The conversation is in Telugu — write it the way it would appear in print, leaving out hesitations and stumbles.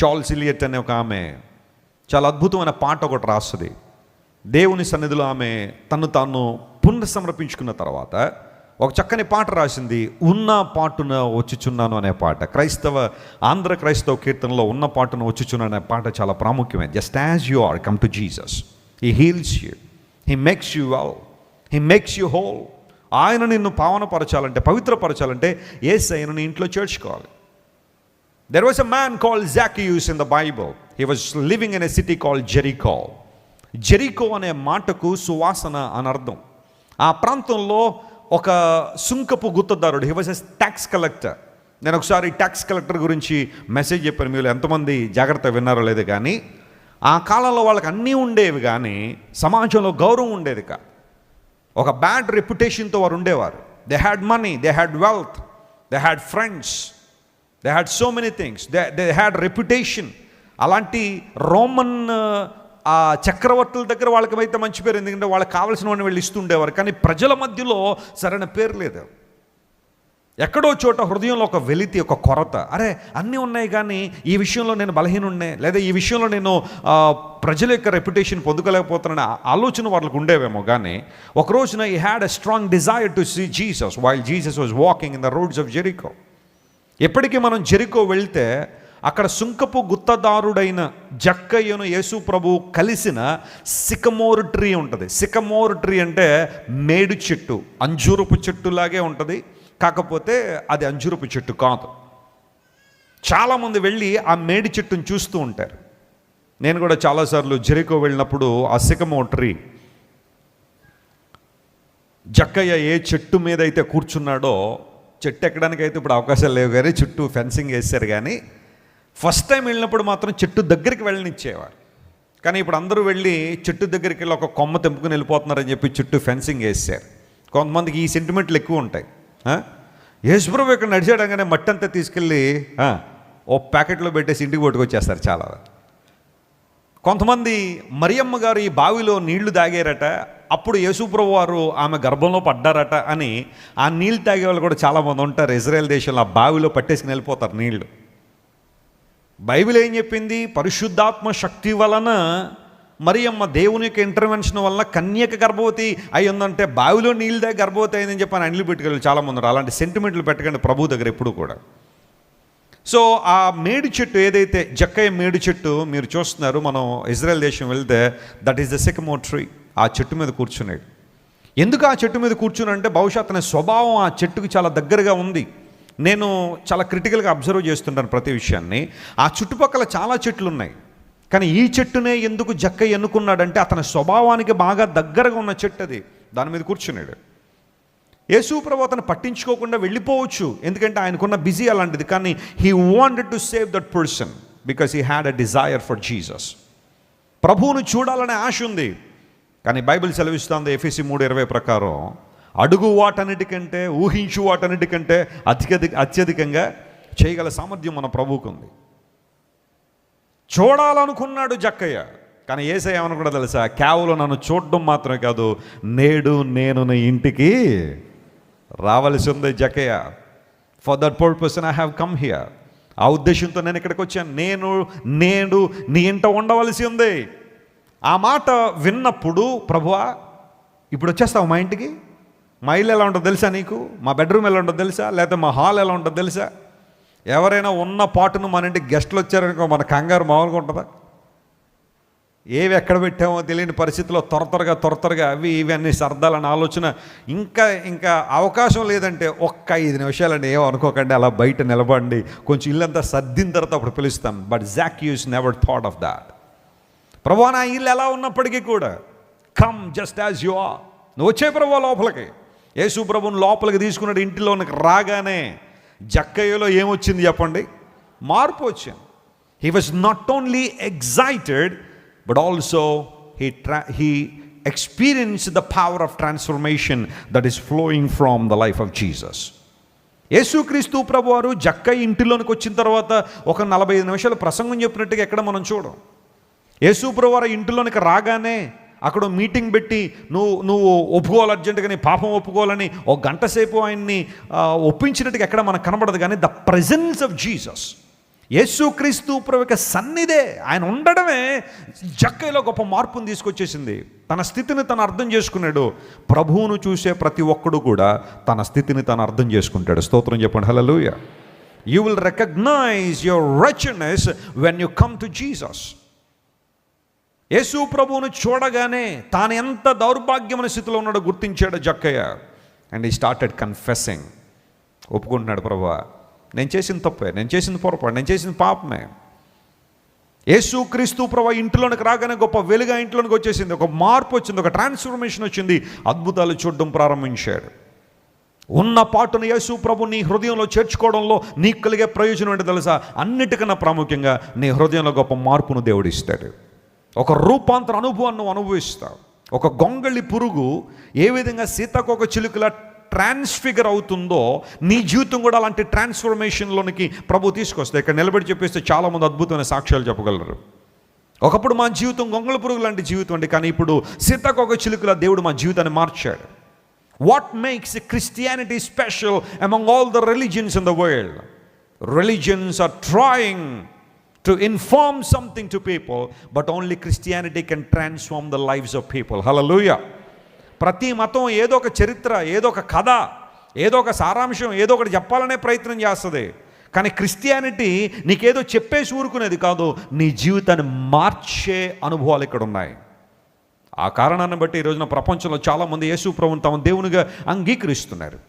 చార్ల్స్ ఇలియట్ అనే ఒక ఆమె చాలా అద్భుతమైన పాట ఒకటి రాస్తుంది. దేవుని సన్నిధిలో ఆమె తను తాను పునఃసమర్పించుకున్న తర్వాత ఒక చక్కని పాట రాసింది. ఉన్న పాటున వచ్చుచున్నాను అనే పాట. ఆంధ్ర క్రైస్తవ కీర్తనలో ఉన్న పాటున వచ్చుచున్నాను అనే పాట చాలా ప్రాముఖ్యమైనది. Just as you are, come to Jesus. He heals you, he makes you well, he makes you whole. ఆయన నిన్ను పావనపరచాలంటే, పవిత్రపరచాలంటే యేసయ్యను నీ ఇంట్లో చేర్చుకోవాలి. There was a man called Zacchaeus in the Bible. He was living in a city called Jericho. Jericho అనే మాటకు సువాసన అని అర్థం. ఆ ప్రాంతంలో ఒక సుంకపు గుత్తదారుడు, he was a tax collector. నేను ఒకసారి ట్యాక్స్ కలెక్టర్ గురించి మెసేజ్ చెప్పాను. మీరు ఎంతమంది జాగ్రత్త విన్నారో లేదు కానీ, ఆ కాలంలో వాళ్ళకి అన్నీ ఉండేవి కానీ సమాజంలో గౌరవం ఉండేది కాదు. ఒక బ్యాడ్ రెప్యుటేషన్తో వారు ఉండేవారు. They had money, they had wealth, they had friends, they had so many things, they had reputation. అలాంటి రోమన్ ఆ చక్రవర్తుల దగ్గర వాళ్ళకైతే మంచి పేరు, ఎందుకంటే వాళ్ళకి కావాల్సిన వాడిని వీళ్ళు ఇస్తుండేవారు. కానీ ప్రజల మధ్యలో సరైన పేరు లేదు. ఎక్కడో చోట హృదయంలో ఒక వెలితి, ఒక కొరత. అరే అన్నీ ఉన్నాయి కానీ ఈ విషయంలో నేను బలహీనున్నే, లేదా ఈ విషయంలో నేను ప్రజల యొక్క రెప్యుటేషన్ పొందుకోలేకపోతున్నాను ఆలోచన వాళ్ళకు ఉండేవేమో. కానీ ఒక రోజున he had a strong desire to see Jesus while Jesus was walking in the roads of Jericho. ఎప్పటికీ మనం జెరికో వెళ్తే అక్కడ సుంకపు గుత్తదారుడైన జక్కయ్యను యేసు ప్రభు కలిసిన సికమోర్ ట్రీ ఉంటుంది. సికమోర్ ట్రీ అంటే మేడు చెట్టు, అంజూరపు చెట్టులాగే ఉంటుంది. కాకపోతే అది అంజూరపు చెట్టు కాదు. చాలామంది వెళ్ళి ఆ మేడి చెట్టును చూస్తూ ఉంటారు. నేను కూడా చాలాసార్లు జెరికో వెళ్ళినప్పుడు ఆ సికమోర్ ట్రీ, జక్కయ్య ఏ చెట్టు మీద అయితే కూర్చున్నాడో, చెట్టు ఎక్కడానికి అయితే ఇప్పుడు అవకాశాలు లేవు కానీ చుట్టూ ఫెన్సింగ్ వేశారు. కానీ ఫస్ట్ టైం వెళ్ళినప్పుడు మాత్రం చెట్టు దగ్గరికి వెళ్ళనిచ్చేవారు. కానీ ఇప్పుడు అందరూ వెళ్ళి చెట్టు దగ్గరికి వెళ్ళి ఒక కొమ్మ తెంపుకుని వెళ్ళిపోతున్నారని చెప్పి చుట్టూ ఫెన్సింగ్ వేసారు. కొంతమందికి ఈ సెంటిమెంట్లు ఎక్కువ ఉంటాయి. యేసుప్రభు ఇక్కడ నడిచేయడంగానే మట్టి అంతా తీసుకెళ్ళి ఓ ప్యాకెట్లో పెట్టేసి ఇంటికి పట్టుకొచ్చేస్తారు చాలా. కొంతమంది మరియమ్మ గారు ఈ బావిలో నీళ్లు తాగారట, అప్పుడు యేసుప్రభు వారు ఆమె గర్భంలో పడ్డారట అని ఆ నీళ్ళు తాగే వాళ్ళు కూడా చాలామంది ఉంటారు. ఇజ్రాయెల్ దేశంలో ఆ బావిలో పట్టేసుకుని వెళ్ళిపోతారు నీళ్లు. బైబిల్ ఏం చెప్పింది? పరిశుద్ధాత్మ శక్తి వలన మరియమ్మ దేవుని యొక్క ఇంటర్వెన్షన్ వలన కన్యక గర్భవతి అయ్యిందంటే బావిలో నీళ్ళు దగ్గర గర్భవతి అయిందని చెప్పి అన్నిలు పెట్టుకెళ్ళి చాలామంది ఉన్నారు. అలాంటి సెంటిమెంట్లు పెట్టకండి ప్రభు దగ్గర ఎప్పుడు కూడా. సో ఆ మేడి చెట్టు ఏదైతే జక్కయ్య మేడి చెట్టు మీరు చూస్తున్నారు, మనం ఇజ్రాయెల్ దేశం వెళ్తే దట్ ఈస్ ద సికమోర్ ట్రీ. ఆ చెట్టు మీద కూర్చున్నాడు. ఎందుకు ఆ చెట్టు మీద కూర్చున్నాడంటే బహుశా అతని స్వభావం ఆ చెట్టుకు చాలా దగ్గరగా ఉంది. నేను చాలా క్రిటికల్గా అబ్జర్వ్ చేస్తుంటాను ప్రతి విషయాన్ని. ఆ చుట్టుపక్కల చాలా చెట్లు ఉన్నాయి, కానీ ఈ చెట్టునే ఎందుకు జక్కయ్య ఎన్నుకున్నాడంటే అతని స్వభావానికి బాగా దగ్గరగా ఉన్న చెట్టు అది. దాని మీద కూర్చున్నాడు. యేసు ప్రభు అతను పట్టించుకోకుండా వెళ్ళిపోవచ్చు, ఎందుకంటే ఆయనకున్న బిజీ అలాంటిది. కానీ he wanted to save that person because he had a desire for Jesus. ప్రభువును చూడాలనే ఆశ ఉంది. కానీ బైబిల్ సెలవిస్తుంది ఎఫెసీ 3:20 ప్రకారం, అడుగు వాటన్నిటికంటే, ఊహించు వాటన్నిటికంటే అత్యధికంగా చేయగల సామర్థ్యం మన ప్రభువుకు ఉంది. చూడాలనుకున్నాడు జక్కయ్య, కానీ యేసయ్య ఏమనుకున్నా తెలుసా? కేవలం నన్ను చూడడం మాత్రమే కాదు, నేడు నేను నీ ఇంటికి రావలసి ఉంది జక్కయ్య. For that purpose I have come here. ఆ ఉద్దేశంతో నేను ఇక్కడికి వచ్చాను. నేడు నీ ఇంట ఉండవలసి ఉంది. ఆ మాట విన్నప్పుడు, ప్రభువా ఇప్పుడు వచ్చేస్తావు మా ఇంటికి? మా ఇల్లు ఎలా ఉంటుందో తెలుసా నీకు? మా బెడ్రూమ్ ఎలా ఉంటుందో తెలుసా? లేకపోతే మా హాల్ ఎలా ఉంటుందో తెలుసా? ఎవరైనా ఉన్న పాటును మన ఇంటికి గెస్టులు వచ్చారనుకో, మన కంగారు మామూలుగా ఉంటుందా? ఏవి ఎక్కడ పెట్టామో తెలియని పరిస్థితిలో త్వరగా అవి ఇవి అన్ని సర్దాలని ఆలోచన. ఇంకా అవకాశం లేదంటే ఒక్క 5 నిమిషాలండి, ఏమో అనుకోకండి, అలా బయట నిలబడండి, కొంచెం ఇల్లంతా సర్దిన తర్వాత అప్పుడు పిలుస్తాం. But Zacchaeus never thought of that. ప్రభువా నా ఇల్లు ఎలా ఉన్నప్పటికీ కూడా, come just as you are. నువ్వు వచ్చే ప్రభువా లోపలికి. యేసు ప్రభువుని లోపలికి తీసుకున్నాడు. ఇంటిలోనికి రాగానే జక్కయ్యలో ఏమొచ్చింది చెప్పండి? మార్పు వచ్చింది. He was not only excited but also he experienced the power of transformation that is flowing from the life of Jesus. యేసుక్రీస్తు ప్రభువారు జక్కయ్య ఇంటిలోనికి వచ్చిన తర్వాత ఒక 45 నిమిషాలు ప్రసంగం చెప్పినట్టుగా ఎక్కడ మనం చూడం. యేసు ప్రభువారు ఇంటిలోనికి రాగానే అక్కడ మీటింగ్ పెట్టి నువ్వు ఒప్పుకోవాలి, అర్జెంటుగా నీ పాపం ఒప్పుకోవాలని ఒక గంట సేపు ఆయన్ని ఒప్పించినట్టుగా ఎక్కడ మనకు కనబడదు. కానీ ద ప్రెజెన్స్ ఆఫ్ జీసస్, యేసుక్రీస్తు ప్రభు యొక్క సన్నిధే, ఆయన ఉండడమే జక్కయ్యలో గొప్ప మార్పును తీసుకొచ్చేసింది. తన స్థితిని తను అర్థం చేసుకున్నాడు. ప్రభువును చూసే ప్రతి ఒక్కడు కూడా తన స్థితిని తను అర్థం చేసుకుంటాడు. స్తోత్రం చెప్పండి, hallelujah. You will recognize your richness when you come to Jesus. యేసు ప్రభువును చూడగానే తాను ఎంత దౌర్భాగ్యమైన స్థితిలో ఉన్నాడో గుర్తించాడు జక్కయ్య. And he started confessing. ఒప్పుకుంటున్నాడు, ప్రభువా నేను చేసింది తప్పే, నేను చేసింది పొరపాటు, నేను చేసింది పాపమే. యేసుక్రీస్తు ప్రభువు ఇంట్లోనికి రాగానే గొప్ప వెలుగా ఇంట్లోనికి వచ్చేసింది, ఒక మార్పు వచ్చింది, ఒక ట్రాన్స్ఫర్మేషన్ వచ్చింది, అద్భుతాలు చూడడం ప్రారంభించాడు. ఉన్న పాటును యేసు ప్రభు నీ హృదయంలో చేర్చుకోవడంలో నీకు కలిగే ప్రయోజనం ఏంటో తెలుసా? అన్నిటికన్నా ప్రాముఖ్యంగా నీ హృదయంలో గొప్ప మార్పును దేవుడిస్తాడు. ఒక రూపాంతర అనుభవాన్ని నువ్వు అనుభవిస్తావు. ఒక గొంగళి పురుగు ఏ విధంగా సీతాకోక చిలుకలా ట్రాన్స్ఫిగర్ అవుతుందో నీ జీవితం కూడా అలాంటి ట్రాన్స్ఫర్మేషన్లోనికి ప్రభు తీసుకొస్తాయి. ఇక్కడ నిలబడి చెప్పేస్తే చాలామంది అద్భుతమైన సాక్ష్యాలు చెప్పగలరు. ఒకప్పుడు మా జీవితం గొంగళి పురుగు లాంటి జీవితం అండి, కానీ ఇప్పుడు సీతాకోక చిలుకలా దేవుడు మా జీవితాన్ని మార్చాడు. What makes Christianity special among all the religions in the world? Religions are trying to inform something to people, but only Christianity can transform the lives of people. Hallelujah. ప్రతి మతం ఏదో ఒక చరిత్ర, ఏదో ఒక కథ, ఏదో ఒక సారాంశం, ఏదో ఒకటి చెప్పాలనే ప్రయత్నం చేస్తుంది. కానీ క్రిస్టియానిటీ నీకేదో చెప్పేసి ఊరుకునేది కాదు, నీ జీవితాన్ని మార్చే అనుభవాలు ఇక్కడ ఉన్నాయి. ఆ కారణాన్ని బట్టి ఈ రోజున ప్రపంచంలో చాలామంది యేసు ప్రభువును తమ దేవునిగా అంగీకరిస్తున్నారు.